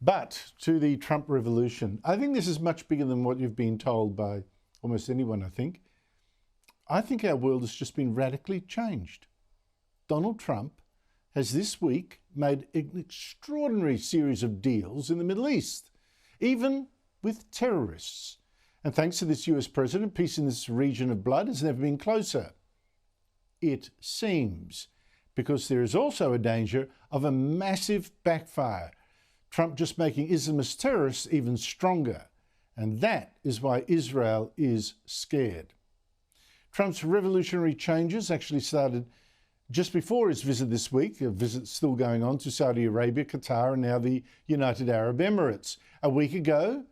But to the Trump revolution, I think this is much bigger than what you've been told by almost anyone, I think. I think our world has just been radically changed. Donald Trump has this week made an extraordinary series of deals in the Middle East, even with terrorists. And thanks to this US president, peace in this region of blood has never been closer. It seems, because there is also a danger of a massive backfire. Trump just making Islamist terrorists even stronger. And that is why Israel is scared. Trump's revolutionary changes actually started just before his visit this week, a visit still going on to Saudi Arabia, Qatar, and now the United Arab Emirates. A week ago,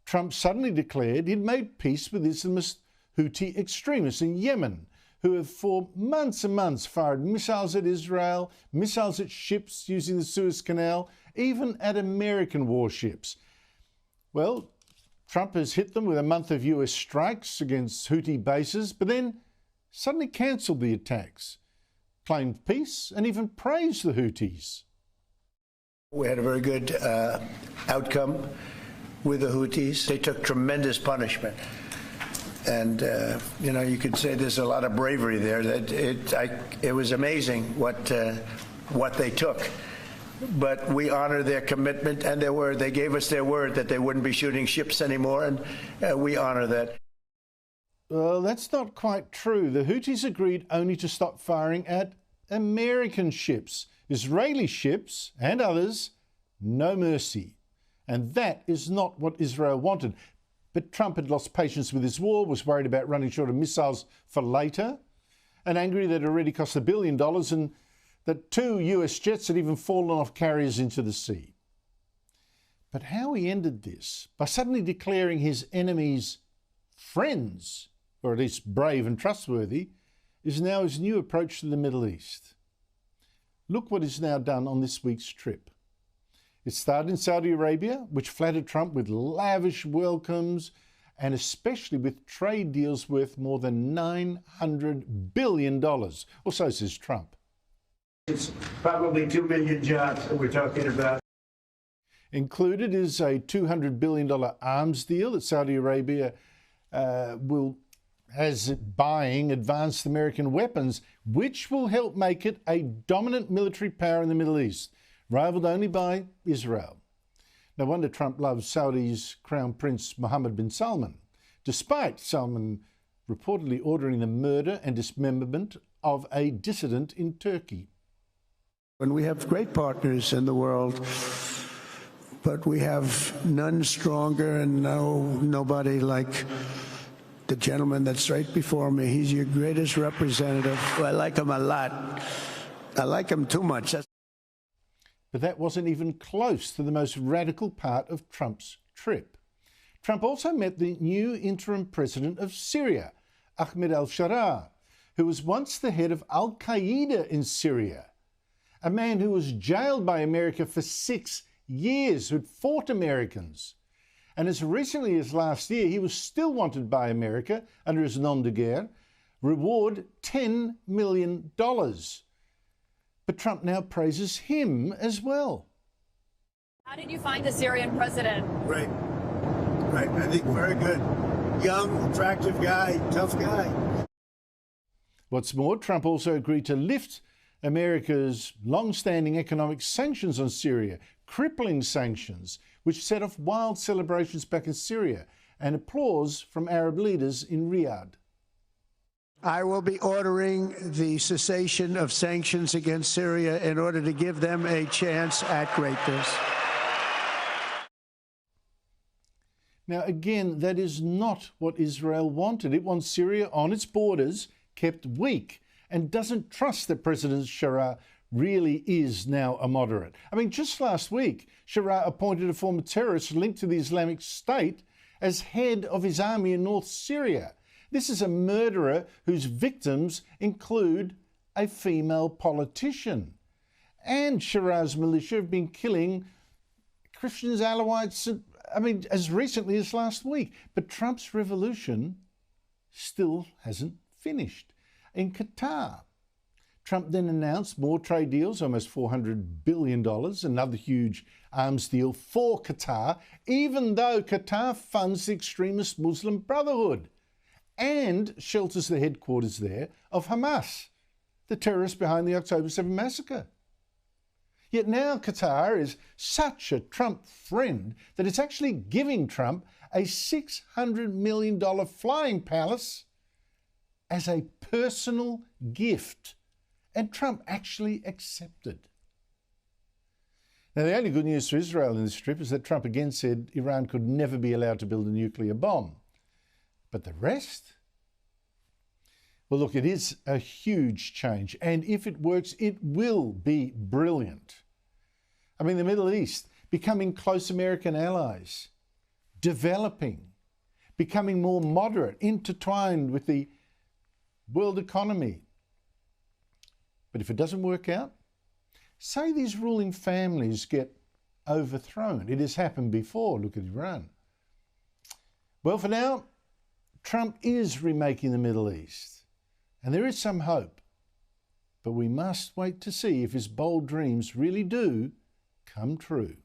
Trump suddenly declared he'd made peace with Islamist Houthi extremists in Yemen, who have for months and months fired missiles at Israel, missiles at ships using the Suez Canal, even at American warships. Well, Trump has hit them with a month of US strikes against Houthi bases, but then suddenly cancelled the attacks, claimed peace, and even praised the Houthis. We had a very good outcome with the Houthis. They took tremendous punishment. And, you could say there's a lot of bravery there. It was amazing what they took. But we honor their commitment and their word. They gave us their word that they wouldn't be shooting ships anymore, and we honor that. Well, that's not quite true. The Houthis agreed only to stop firing at American ships. Israeli ships and others, no mercy. And that is not what Israel wanted. But Trump had lost patience with his war, was worried about running short of missiles for later, and angry that it already cost $1 billion and that 2 US jets had even fallen off carriers into the sea. But how he ended this, by suddenly declaring his enemies friends, or at least brave and trustworthy, is now his new approach to the Middle East. Look what is now done on this week's trip. It started in Saudi Arabia, which flattered Trump with lavish welcomes and especially with trade deals worth more than $900 billion, or so says Trump. It's probably 2 million jobs that we're talking about. Included is a $200 billion arms deal that Saudi Arabia has buying advanced American weapons, which will help make it a dominant military power in the Middle East, rivaled only by Israel. No wonder Trump loves Saudi's Crown Prince Mohammed bin Salman, despite Salman reportedly ordering the murder and dismemberment of a dissident in Turkey. And we have great partners in the world, but we have none stronger and nobody like the gentleman that's right before me. He's your greatest representative. I like him a lot. I like him too much. But that wasn't even close to the most radical part of Trump's trip. Trump also met the new interim president of Syria, Ahmed al-Sharaa, who was once the head of al-Qaeda in Syria, a man who was jailed by America for 6 years, who'd fought Americans. And as recently as last year, he was still wanted by America under his nom de guerre, reward $10 million. But Trump now praises him as well. How did you find the Syrian president? Great. I think very good. Young, attractive guy, tough guy. What's more, Trump also agreed to lift America's long-standing economic sanctions on Syria, crippling sanctions, which set off wild celebrations back in Syria and applause from Arab leaders in Riyadh. I will be ordering the cessation of sanctions against Syria in order to give them a chance at greatness. Now, again, that is not what Israel wanted. It wants Syria on its borders, kept weak, and doesn't trust that President Sharaa really is now a moderate. I mean, just last week, Sharaa appointed a former terrorist linked to the Islamic State as head of his army in North Syria. This is a murderer whose victims include a female politician. And Sharaa's militia have been killing Christians, Alawites, as recently as last week. But Trump's revolution still hasn't finished. In Qatar, Trump then announced more trade deals, almost $400 billion, another huge arms deal for Qatar, even though Qatar funds the extremist Muslim Brotherhood and shelters the headquarters there of Hamas, the terrorists behind the October 7 massacre. Yet now Qatar is such a Trump friend that it's actually giving Trump a $600 million flying palace as a personal gift. And Trump actually accepted. Now, the only good news for Israel in this trip is that Trump again said Iran could never be allowed to build a nuclear bomb. But the rest? Well, look, it is a huge change. And if it works, it will be brilliant. I mean, the Middle East, becoming close American allies, developing, becoming more moderate, intertwined with the world economy. But if it doesn't work out, say these ruling families get overthrown. It has happened before. Look at Iran. Well, for now, Trump is remaking the Middle East. And there is some hope. But we must wait to see if his bold dreams really do come true.